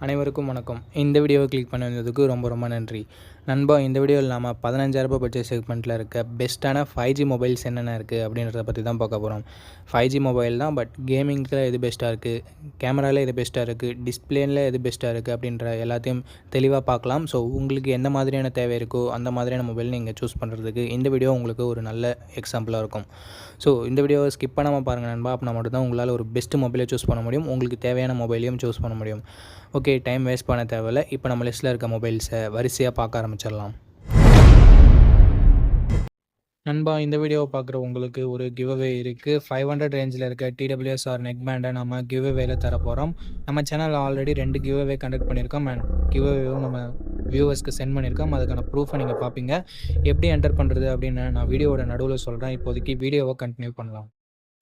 அனைவருக்கும் வணக்கம். இந்த வீடியோவை கிளிக் பண்ணதுக்கு ரொம்ப நன்றி. நண்பா, இந்த வீடியோவில் நாம் 15,000 பட்ஜெட் செக்மெண்ட்டில் இருக்க பெஸ்ட்டான 5G மொபைல்ஸ் என்னென்ன இருக்குது அப்படின்றத பற்றி தான் பார்க்க போகிறோம். 5G மொபைல் தான், பட் கேமிங்கில் எது பெஸ்ட்டாக இருக்குது, கேமராவில் எது பெஸ்ட்டாக இருக்குது, டிஸ்பிளேயில் எது பெஸ்ட்டாக இருக்குது அப்படின்ற எல்லாத்தையும் தெளிவாக பார்க்கலாம். ஸோ உங்களுக்கு எந்த மாதிரியான தேவை இருக்கோ அந்த மாதிரியான மொபைல் நீங்கள் சூஸ் பண்ணுறதுக்கு இந்த வீடியோ உங்களுக்கு ஒரு நல்ல எக்ஸாம்பிளாக இருக்கும். ஸோ இந்த வீடியோவை ஸ்கிப் பண்ணாமல் பாருங்கள் நண்பா. அப்படின்னா மட்டும்தான் உங்களால் ஒரு பெஸ்ட் மொபைலை சூஸ் பண்ண முடியும், உங்களுக்கு தேவையான மொபைலையும் சூஸ் பண்ண முடியும். ஓகே, டைம் வேஸ்ட் பண்ண தேவையில்லை. இப்போ நம்ம லிஸ்ட்டில் இருக்க மொபைல்ஸை வரிசையாக பார்க்க ஆரம்பிச்சிடலாம். நண்பா, இந்த வீடியோவை பார்க்குற உங்களுக்கு ஒரு கிவ்அவே இருக்குது. 500 ரேஞ்சில் இருக்க TWS நெக் பேண்டை நம்ம கிவ்அவேல தர போகிறோம். நம்ம சேனலில் ஆல்ரெடி 2 கிவ்அவே கண்டக்ட் பண்ணியிருக்கோம் அண்ட் கிவ்அவேவும் நம்ம வியூவர்ஸ்க்கு சென்ட் பண்ணியிருக்கோம். அதுக்கான ப்ரூஃபை நீங்கள் பார்ப்பீங்க. எப்படி என்டர் பண்ணுறது அப்படின்னு நான் வீடியோவோட நடுவில் சொல்கிறேன். இப்போதைக்கு வீடியோவை கண்டினியூ பண்ணலாம்.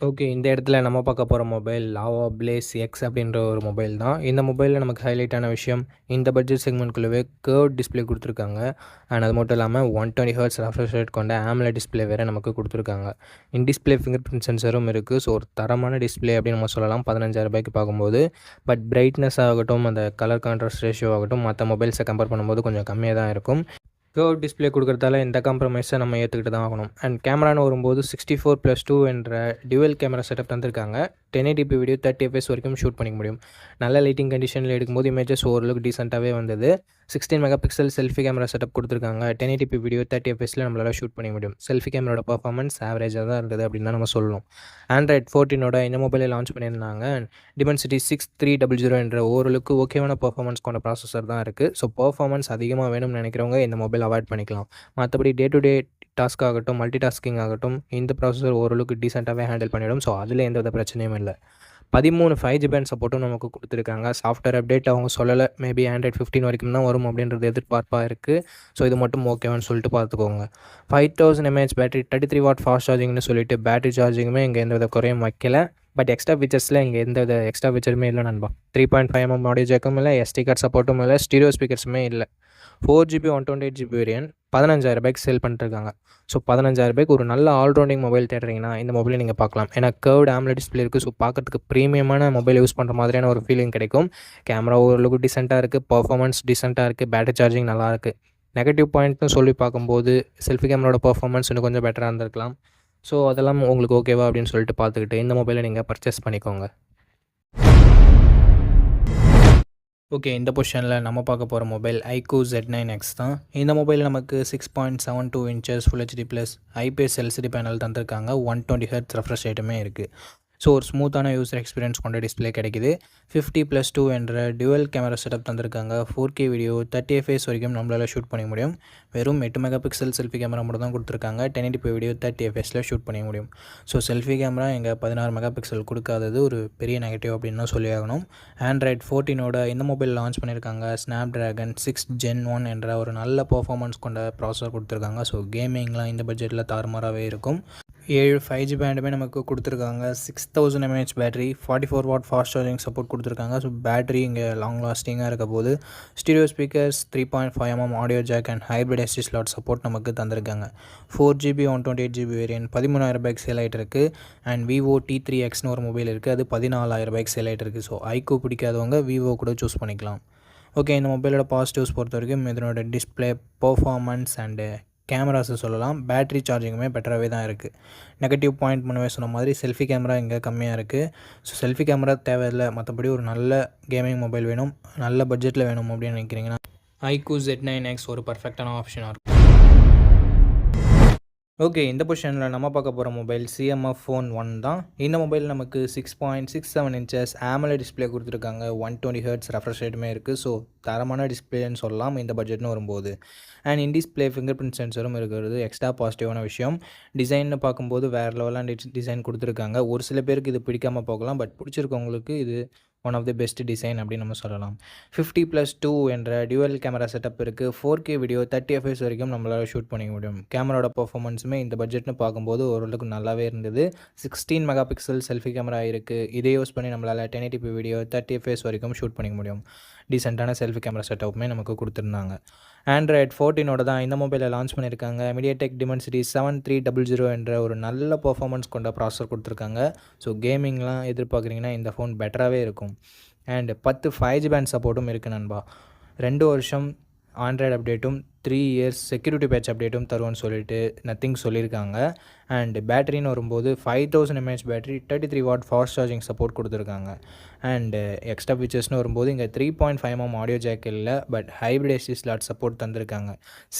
ஓகே, இந்த இடத்துல நம்ம பார்க்க போகிற மொபைல் லாவா பிளேஸ் எக்ஸ் அப்படின்ற ஒரு மொபைல் தான். இந்த மொபைலில் நமக்கு ஹைலைட்டான விஷயம், இந்த பட்ஜெட் செக்மெண்ட்குள்ளவே கர்வ் டிஸ்பிளே கொடுத்துருக்காங்க. அண்ட் அது மட்டும் இல்லாமல் 120 ஹெர்ட்ஸ் ரெஃப்ரெஷ் ரேட் கொண்ட AMOLED டிஸ்பிளே வேறு நமக்கு கொடுத்துருக்காங்க. இன் டிஸ்பிளே ஃபிங்கர் பிரிண்ட் சென்சரும் இருக்குது. ஸோ ஒரு தரமான டிஸ்பிளே அப்படின்னு நம்ம சொல்லலாம் 15,000 ரூபாய்க்கு பார்க்கும்போது. பட் பிரைட்னஸ் ஆகட்டும், அந்த கலர் கான்ட்ராஸ்ட் ரேஷியோ ஆகட்டும், மற்ற மொபைல்ஸை கம்பேர் பண்ணும்போது கொஞ்சம் கம்மியாக தான் இருக்கும். கர்வ் டிஸ்பிளே கொடுக்குறதால இந்த காம்ப்ரமைஸை நம்ம ஏற்றுக்கிட்டு தான் ஆகணும். அண்ட் கேமரான்னு வரும்போது 64+2 என்ற டியூவல் கேமரா செட்டப் தந்திருக்காங்க. 1080p வீடியோ 30 fps வரைக்கும் ஷூட் பண்ணிக்க முடியும். நல்ல லைட்டிங் கண்டிஷனில் எடுக்கும்போது இமேஜஸ் ஓரளவுக்கு டீசெண்டாகவே வந்தது. 16 மெகாபிக்சல் செல்ஃபி கேமரா செட்டப் கொடுத்துருக்காங்க. 1080p வீடியோ 30 fpஸில் நம்மளால் ஷூட் பண்ணிக்க முடியும். செல்ஃபி கேமராவோட பர்ஃபார்மன்ஸ் ஆவரேஜாக தான் இருந்தது அப்படின்னு தான் நம்ம சொல்லணும். Android 14 இந்த மொபைலை லான்ச் பண்ணியிருந்தாங்க. Dimensity 6300 என்ற ஓரளவுக்கு ஓகேவான பர்ஃபார்மன்ஸ் கொண்ட ப்ராசஸர் தான் இருக்குது. ஸோ பர்ஃபார்மன்ஸ் அதிகமாக வேணும்னு நினைக்கிறவங்க இந்த மொபைல் அவாய்ட் பண்ணிக்கலாம். மற்றபடி டே டு டே டாஸ்க் ஆகட்டும், மல்டி டாஸ்கிங் ஆகட்டும், இந்த ப்ராசஸர் ஓரளவுக்கு டீசெண்டாகவே ஹேண்டில் பண்ணிவிடும். ஸோ அதில் எந்த வித பிரச்சனையும் இல்லை. 13 5G பேண்ட் சப்போர்ட்டும் நமக்கு கொடுத்துருக்காங்க. சாஃப்ட்வேர் அப்டேட் அவங்க சொல்லலை. மேபி Android 15 வரைக்கும் தான் வரும் அப்படின்றது எதிர்பார்ப்பாக இருக்குது. ஸோ இது மட்டும் ஓகேவான்னு சொல்லிட்டு பார்த்துக்கோங்க. 5000 mAh பேட்டரி, 33 வாட் ஃபாஸ்ட் சார்ஜிங்னு சொல்லிட்டு பேட்டரி சார்ஜிங்குமே இங்கே எந்த வித குறையும் வைக்கல. பட் எக்ஸ்ட்ரா ஃபீச்சர்ஸில் இங்கே எந்த வித எக்ஸ்ட்ரா ஃபீச்சருமே இல்லை நண்பா. 3.5mm ஆடியோ ஜாக்கும் இல்லை, SD கார்டு சப்போர்ட்டும் இல்லை, ஸ்டீரியோ ஸ்பீக்கர்ஸுமே இல்லை. 4GB 128GB வேரியன்ட் 15,000 ரூபாய்க்கு சேல் பண்ணிட்டுருக்காங்க. ஸோ 15,000 ரூபாய்க்கு ஒரு நல்ல ஆல்ரவுண்டிங் மொபைல் தேடுறீங்கன்னா இந்த மொபைலை நீங்கள் பார்க்கலாம். ஏன்னா கர்வ்டு AMOLED டிஸ்பிளே இருக்குது. ஸோ பார்க்கறதுக்கு ப்ரீமியமான மொபைல் யூஸ் பண்ணுற மாதிரியான ஒரு ஃபீலிங் கிடைக்கும். கேமரா ஓரளவுக்கு டீசெண்டாக இருக்குது, பர்ஃபார்மன்ஸ் டீசெண்டாக இருக்குது, பேட்டரி சார்ஜிங் நல்லாயிருக்கு. நெகட்டிவ் பாயிண்ட்னு சொல்லி பார்க்கும்போது செல்ஃபி கேமராவோட பர்ஃபார்மன்ஸ் இன்னும் கொஞ்சம் பெட்டராக இருந்திருக்கலாம். ஸோ அதெல்லாம் உங்களுக்கு ஓகேவா அப்படின்னு சொல்லிட்டு பார்த்துக்கிட்டு இந்த மொபைலை நீங்கள் பர்ச்சேஸ் பண்ணிக்கோங்க. ஓகே, இந்த பொசிஷனில் நம்ம பார்க்க போகிற மொபைல் iQOO Z9X தான். இந்த மொபைல் நமக்கு 6.72 inches Full HD plus IPS LCD panel தந்திருக்காங்க. 120 Hz ரெஃப்ரெஷ் ரேட்டுமே இருக்குது. ஸோ ஒரு ஸ்மூத்தான யூசர் எக்ஸ்பீரியன்ஸ் கொண்ட டிஸ்பிளே கிடைக்குது. 50+2 என்ற டியூவல் கேமரா செட்டப் தந்திருக்காங்க. 4K வீடியோ 30 fps வரைக்கும் நம்மளால் ஷூட் பண்ண முடியும். வெறும் 8 மெகாபிக்சல் செல்ஃபி கேமரா மட்டும் தான் கொடுத்துருக்காங்க. 1080p வீடியோ 30 fpஸில் ஷூட் பண்ணிக்க முடியும். ஸோ செல்ஃபி கேமரா எங்கள் 16 மெகாபிக்சல் கொடுக்காதது ஒரு பெரிய நெகட்டிவ் அப்படின்னு தான் சொல்லி ஆகணும். Android 14 இந்த மொபைல் லான்ச் பண்ணியிருக்காங்க. Snapdragon 6 Gen 1 என்ற ஒரு நல்ல பர்ஃபார்மன்ஸ் கொண்ட ப்ராசஸர் கொடுத்துருக்காங்க. ஸோ கேமிங்லாம் இந்த பட்ஜெட்டில் தாறுமாறாகவே இருக்கும். 7 5G பேண்டுமே நமக்கு கொடுத்துருக்காங்க. 6000 mAh battery, 44 watt fast charging support கொடுத்துருக்காங்க. ஸோ பேட்டரி இங்கே லாங் லாஸ்டிங்காக இருக்க போது. Stereo speakers, 3.5mm audio jack and hybrid SD slot support நமக்கு தந்திருக்காங்க. 4GB 128GB வேரியன்ட் 13,000 ரூபாய்க்கு சேல் ஆகிட்டு இருக்குது. அண்ட் Vivo T3Xன்னு ஒரு மொபைல் இருக்குது, அது 14,000 ரூபாய்க்கு சேல் ஆகிட்டு இருக்குது. ஸோ iQOO பிடிக்காதவங்க Vivo கூட சூஸ் பண்ணிக்கலாம். ஓகே, இந்த மொபைலோட பாசிட்டிவ்ஸ் பொறுத்த வரைக்கும் இதனோட டிஸ்பிளே, பர்ஃபார்மன்ஸ் அண்டு கேமராஸை சொல்லலாம். பேட்டரி சார்ஜிங்குமே பெட்டராகவே தான் இருக்குது. நெகட்டிவ் பாயிண்ட் முன்னவே சொன்ன மாதிரி செல்ஃபி கேமரா இங்கே கம்மியாக இருக்குது. ஸோ செல்ஃபி கேமரா தேவையில்லை. மற்றபடி ஒரு நல்ல கேமிங் மொபைல் வேணும், நல்ல பட்ஜெட்டில் வேணும் அப்படின்னு நினைக்கிறீங்கன்னா iQOO Z9X ஒரு பர்ஃபெக்டான ஆப்ஷனாக இருக்கும். ஓகே, இந்த பொசிஷனில் நம்ம பார்க்க போகிற மொபைல் CMF Phone 1 தான். இந்த மொபைல் நமக்கு 6.67 inches AMOLED டிஸ்பிளே கொடுத்துருக்காங்க. 120 Hz ரெஃப்ரெஷ் ரேட்டுமே இருக்குது. ஸோ தரமான டிஸ்பிளேன்னு சொல்லலாம் இந்த பட்ஜெட்னு வரும்போது. And in display finger print சென்சரும் இருக்கிறது எக்ஸ்ட்ரா பாசிட்டிவான விஷயம். டிசைன்னு பார்க்கும்போது வேறு லெவலான டிசைன் கொடுத்துருக்காங்க. ஒரு சில பேருக்கு இது பிடிக்காமல் போகலாம், பட் பிடிச்சிருக்கவங்களுக்கு இது one of the best design அப்படின்னு நம்ம சொல்லலாம். 50+2 என்ற டியூவல் கேமரா செட்டப் இருக்குது. 4K வீடியோ 30 fps வரைக்கும் நம்மளால் ஷூட் பண்ணிக்க முடியும். கேமராவோட பர்ஃபார்மன்ஸுமே இந்த பட்ஜெட்னு பார்க்கும்போது ஓரளவுக்கு நல்லாவே இருந்தது. 16 மெகாபிக்சல் செல்ஃபி கேமரா இருக்குது. இதை யூஸ் பண்ணி நம்மளால் 1080p வீடியோ 30 fps வரைக்கும் ஷூட் பண்ணிக்க முடியும். டீசெண்டான செல்ஃபி கேமரா செட்டப்புமே நமக்கு கொடுத்துருந்தாங்க. Android 14 தான் இந்த மொபைலை லான்ச் பண்ணியிருக்காங்க. MediaTek Dimensity 7300 என்ற ஒரு நல்ல பர்ஃபார்மன்ஸ் கொண்ட ப்ராசஸர் கொடுத்துருக்காங்க. ஸோ கேமிங்லாம் எதிர்பார்க்குறீங்கன்னா இந்த ஃபோன் பெட்டராகவே இருக்கும். அண்ட் 10 5G பேண்ட் சப்போர்ட்டும் இருக்குது நண்பா. 2 வருஷம் ஆண்ட்ராய்டு அப்டேட்டும் 3 இயர்ஸ் செக்யூரிட்டி பேட்ச் அப்டேட்டும் தருவோன்னு சொல்லிட்டு நத்திங் சொல்லியிருக்காங்க. அண்ட் பேட்டரின்னு வரும்போது 5000 mAh battery 33 what fast charging support கொடுத்துருக்காங்க. அண்டு எக்ஸ்ட்ரா ஃபீச்சர்ஸ்னு வரும்போது இங்கே 3.5mm ஆடியோ ஜாக் இல்லை, but hybrid ST slot support தந்திருக்காங்க.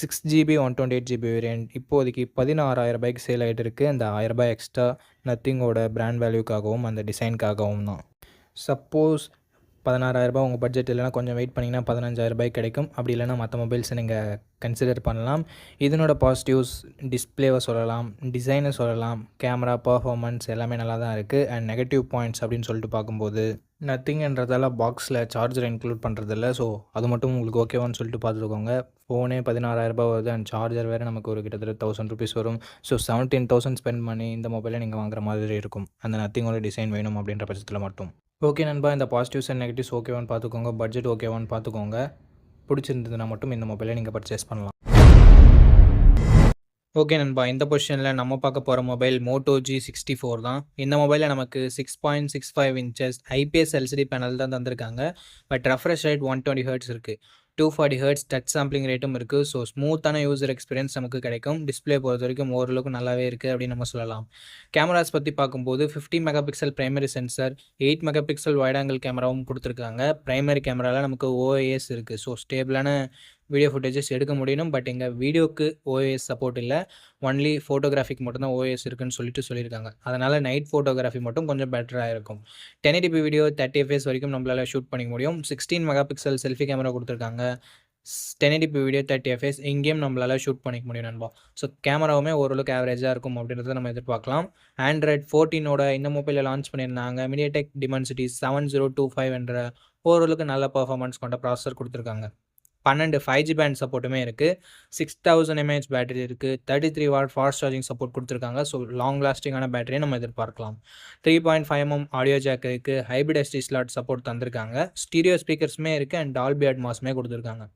6GB 128GB வேரியன்ட் இப்போதைக்கு 16,000 சேல் ஆகிட்டு இருக்குது. அந்த ₹1000 எக்ஸ்ட்ரா நத்திங்கோட பிராண்ட் வேல்யூக்காகவும் அந்த டிசைனுக்காகவும் தான். சப்போஸ் ₹16,000 உங்கள் பட்ஜெட் இல்லைனா கொஞ்சம் வெயிட் பண்ணிங்கன்னா ₹15,000 கிடைக்கும். அப்படி இல்லைனா மற்ற மொபைல்ஸை நீங்கள் கன்சிடர் பண்ணலாம். இதனோட பாசிட்டிவ்ஸ் டிஸ்பிளேவை சொல்லலாம், டிசைனை சொல்லலாம், கேமரா பர்ஃபார்மன்ஸ் எல்லாமே நல்லா தான் இருக்குது. அண்ட் நெகட்டிவ் பாயிண்ட்ஸ் அப்படின்னு சொல்லிட்டு பார்க்கும்போது நத்திங்ன்றதால பாக்ஸில் சார்ஜர் இன்க்ளூட் பண்ணுறதில்ல. ஸோ அது மட்டும் உங்களுக்கு ஓகேவான்னு சொல்லிட்டு பார்த்துக்கோங்க. ஃபோனே ₹16,000 வருது அண்ட் சார்ஜர் வேறு நமக்கு ஒரு கிட்டத்தட்ட ₹1,000 வரும். ஸோ 17,000 ஸ்பெண்ட் பண்ணி இந்த மொபைலை நீங்கள் வாங்குற மாதிரி இருக்கும், அந்த நத்திங்கோட டிசைன் வேணும் அப்படின்ற பட்சத்தில் மட்டும். ஓகே நண்பா, இந்த பாசிட்டிவ்ஸ் அண்ட் நெகட்டிவ்ஸ் ஓகேவான்னு பார்த்துக்கோங்க, பட்ஜெட் ஓகேவான்னு பார்த்துக்கோங்க. பிடிச்சிருந்ததுன்னா மட்டும் இந்த மொபைலை நீங்கள் பர்ச்சேஸ் பண்ணலாம். ஓகே நண்பா, இந்த பொசிஷனில் நம்ம பார்க்க போகிற மொபைல் Moto G64 தான். இந்த மொபைலில் நமக்கு 6.65 இன்ச்சஸ் IPS LCD பேனல் தான் தந்திருக்காங்க. பட் ரெஃப்ரெஷ் ரேட் 120 Hz இருக்குது. 240 Hz டச் சாம்பிளிங் ரேட்டும் இருக்குது. ஸோ ஸ்மூத்தான யூசர் எக்ஸ்பீரியன்ஸ் நமக்கு கிடைக்கும். டிஸ்பிளே பொறுத்த வரைக்கும் ஓரளவுக்கு நல்லாவே இருக்குது அப்படின்னு நம்ம சொல்லலாம். கேமராஸ் பற்றி பார்க்கும்போது 50 megapixel primary sensor, 8 megapixel wide angle கேமராவும் கொடுத்துருக்காங்க. பிரைமரி கேமராவில் நமக்கு OIS இருக்குது. ஸோ ஸ்டேபிளான வீடியோ ஃபுட்டேஜஸ் எடுக்க முடியணும். பட் எங்கள் வீடியோக்கு OIS சப்போர்ட் இல்லை, ஒன்லி ஃபோட்டோகிராஃபிக்கு மட்டும்தான் OIS இருக்குன்னு சொல்லியிருக்காங்க. அதனால் நைட் ஃபோட்டோகிராஃபி மட்டும் கொஞ்சம் பெட்டராக இருக்கும். 1080p வீடியோ 30 fps வரைக்கும் நம்மளால் ஷூட் பண்ணிக்க முடியும். 16 மெகாபிக்சல் செல்ஃபி கேமரா கொடுத்துருக்காங்க. 1080p வீடியோ 30 fps இங்கேயும் நம்மளால் ஷூட் பண்ணிக்க முடியும் நண்பா. ஸோ கேமராவுமே ஓரளவுக்கு ஆவரேஜாக இருக்கும் அப்படின்றத நம்ம எதிர்பார்க்கலாம். Android 14ஓட இந்த மொபைலில் லான்ச் பண்ணியிருந்தாங்க. MediaTek Dimensity 7025 என்ற ஓரளவுக்கு நல்ல பர்ஃபார்மன்ஸ் கொண்ட ப்ராசஸர் கொடுத்துருக்காங்க. 12 5G பேண்ட் சப்போர்ட்டுமே இருக்குது. 6000 mAh பேட்டரி இருக்குது. 33 வாட் ஃபாஸ்ட் சார்ஜிங் சப்போர்ட் கொடுத்துருக்காங்க. ஸோ லாங் லாஸ்டிங்கான பேட்டரியை நம்ம எதிர்பார்க்கலாம். 3.5mm ஆடியோ ஜாக் இருக்குது. ஹைப்ரிட் எஸ்டி ஸ்லாட் சப்போர்ட் தந்திருக்காங்க. ஸ்டீரியோ ஸ்பீக்கர்ஸுமே இருக்குது அண்ட் டால்பி அட்மாஸுமே கொடுத்துருக்காங்க.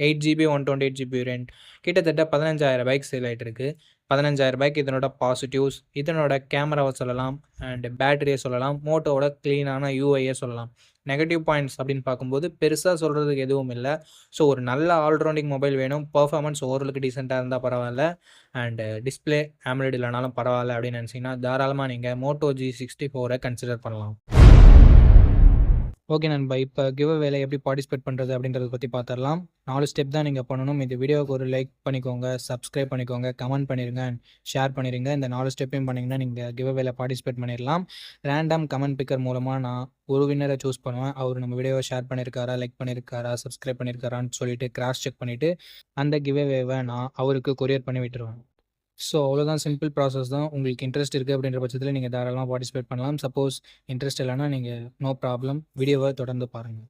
8GB 128GB வேரியன்ட் கிட்டத்தட்ட ₹15,000 சேல் ஆகிட்டு இருக்குது. ₹15,000 இதனோட பாசிட்டிவ்ஸ், இதனோட கேமராவை சொல்லலாம் அண்ட் பேட்டரியை சொல்லலாம், மோட்டோவோட க்ளீனான UIயை சொல்லலாம். நெகட்டிவ் பாயிண்ட்ஸ் அப்படின்னு பார்க்கும்போது பெருசாக சொல்கிறதுக்கு எதுவும் இல்லை. ஸோ ஒரு நல்ல ஆல்ரவுண்டிங் மொபைல் வேணும். பர்ஃபார்மன்ஸ் ஓரளவுக்கு டீசெண்டாக இருந்தால் பரவாயில்ல, அண்டு டிஸ்பிளே AMOLED இல்லைனாலும் பரவாயில்ல அப்படின்னு நினச்சிங்கன்னா தாராளமாக நீங்கள் Moto G64 கன்சிடர் பண்ணலாம். ஓகே நண்பா, இப்போ கிவ்அவேல எப்படி பார்ட்டிசிபேட் பண்ணுறது அப்படின்றத பற்றி பார்த்துடலாம். 4 ஸ்டெப் தான் நீங்கள் பண்ணணும். இந்த வீடியோவுக்கு ஒரு லைக் பண்ணிக்கோங்க, சப்ஸ்கிரைப் பண்ணிக்கோங்க, கமெண்ட் பண்ணிடுங்க அண்ட் ஷேர் பண்ணிடுங்க. இந்த 4 ஸ்டெப்பையும் பண்ணிங்கன்னா நீங்கள் கிவ்அவேல பார்ட்டிசிபேட் பண்ணிடலாம். ரேண்டம் கமெண்ட் பிக்கர் மூலமாக நான் ஒரு வின்னரை சூஸ் பண்ணுவேன். அவர் நம்ம வீடியோவை ஷேர் பண்ணியிருக்காரா, லைக் பண்ணியிருக்காரா, சப்ஸ்கிரைப் பண்ணியிருக்காரான்னு சொல்லிட்டு கிராஸ் செக் பண்ணிவிட்டு அந்த கிவ்அவேவை நான் அவருக்கு கொரியர் பண்ணி விட்டுருவேன். ஸோ அவ்வளோதான், சிம்பிள் ப்ராசஸ் தான். உங்களுக்கு இன்ட்ரெஸ்ட் இருக்குது அப்படின்ற பட்சத்தில் நீங்கள் தாராளமாக பார்ட்டிசிபேட் பண்ணலாம். சப்போஸ் இன்ட்ரெஸ்ட் இல்லைனா நீங்கள் நோ ப்ராப்ளம், வீடியோவை தொடர்ந்து பாருங்கள்.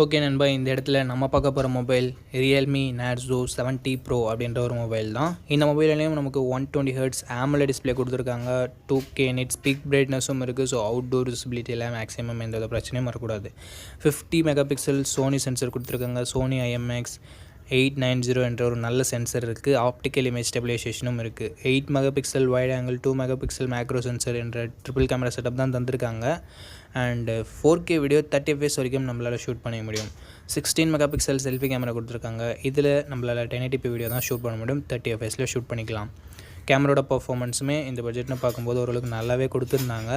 ஓகே நண்பா, இந்த இடத்துல நம்ம பார்க்க போகிற மொபைல் Realme Narzo 70 Pro அப்படின்ற ஒரு மொபைல் தான். இந்த மொபைல்லையும் நமக்கு 120 Hz AMOLED டிஸ்பிளே கொடுத்துருக்காங்க. 2K நெட் ஸ்பீக் பிரைட்னஸும் இருக்குது. ஸோ அவுட்டோர் விசிபிலிட்டியில் மேக்ஸிமம் எந்த பிரச்சனையும் வரக்கூடாது. 50 மெகாபிக்சல் சோனி சென்சர் கொடுத்துருக்காங்க. சோனி IMX 890 என்ற ஒரு நல்ல சென்சர் இருக்குது. ஆப்டிக்கல் இமேஜ் ஸ்டெபிலைசேஷனும் இருக்குது. 8 megapixel wide angle, 2 megapixel macro sensor என்ற ட்ரிபிள் கேமரா செட்டப் தான் தந்திருக்காங்க. அண்டு 4K வீடியோ 30 fps வரைக்கும் நம்மளால் ஷூட் பண்ணிக்க முடியும். 16 மெகாபிக்சல் செல்ஃபி கேமரா கொடுத்துருக்காங்க. இதில் நம்மளால் 1080p வீடியோ தான் ஷூட் பண்ண முடியும். 30 fps ஷூட் பண்ணிக்கலாம். கேமரோட பர்ஃபார்மன்ஸுமே இந்த பட்ஜெட்னு பார்க்கும்போது ஓரளவுக்கு நல்லாவே கொடுத்துருந்தாங்க.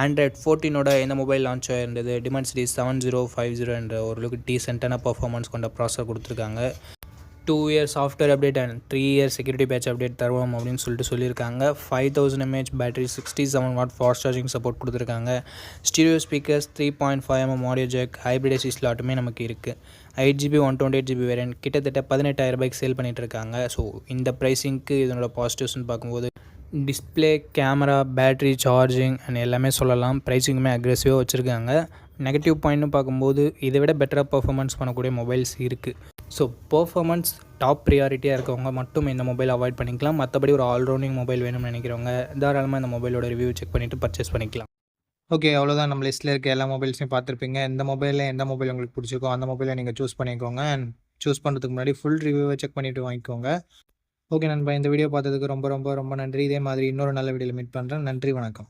Android 14ஓட இந்த மொபைல் லான்ச் ஆகிருந்தது. Dimensity 7050 என்ற ஓரளவுக்கு டீசென்ட்டான பர்ஃபார்மன்ஸ் கொண்ட ப்ராசஸர் கொடுத்துருக்காங்க. 2 years software update and 3 years security patch update தருவோம் அப்படின்னு சொல்லியிருக்காங்க. 5000 mAh battery, 67 watt fast charging support கொடுத்துருக்காங்க. Stereo speakers, 3.5mm audio jack, hybrid SD ஸ்லாட்டுமே நமக்கு இருக்குது. 8GB 128GB வேரியன்ட் கிட்டத்தட்ட ₹18,000 சேல் பண்ணிகிட்ருக்காங்க. ஸோ இந்த ப்ரைஸிங்க்கு இதனோட பாசிட்டிவ்ஸ்னு பார்க்கும்போது display, camera, battery, charging and எல்லாமே சொல்லலாம். ப்ரைஸிங்குமே அக்ரெசிவாக வச்சுருக்காங்க. நெகட்டிவ் பாயிண்ட்னு பார்க்கும்போது இதை விட பெட்டராக பர்ஃபார்மன்ஸ் பண்ணக்கூடிய மொபைல்ஸ் இருக்குது. ஸோ பர்ஃபார்மன்ஸ் டாப் ப்ரியாரிட்டியாக இருக்கவங்க மட்டும் இந்த மொபைல் அவாய்ட் பண்ணிக்கலாம். மற்றபடி ஒரு ஆல்ரவுண்டிங் மொபைல் வேணும்னு நினைக்கிறவங்க தாராளமாக இந்த மொபைலோட ரிவ்யூ செக் பண்ணிவிட்டு பர்ச்சேஸ் பண்ணிக்கலாம். ஓகே, அவ்வளோதான். நம்ம லிஸ்ட்டில் இருக்க எல்லா மொபைல்ஸையும் பார்த்துருப்பீங்க. எந்த மொபைல் உங்களுக்கு பிடிச்சிருக்கோ அந்த மொபைலை நீங்கள் சூஸ் பண்ணிக்கோங்க. அண்ட் சூஸ் பண்ணுறதுக்கு முன்னாடி ஃபுல் ரிவ்யூவை செக் பண்ணிவிட்டு வாங்கிக்கோங்க. ஓகே நண்பா, இந்த வீடியோ பார்த்ததுக்கு ரொம்ப ரொம்ப ரொம்ப நன்றி. இதே மாதிரி இன்னொரு நல்ல வீடியோவில் மீட் பண்ணுறேன். நன்றி, வணக்கம்.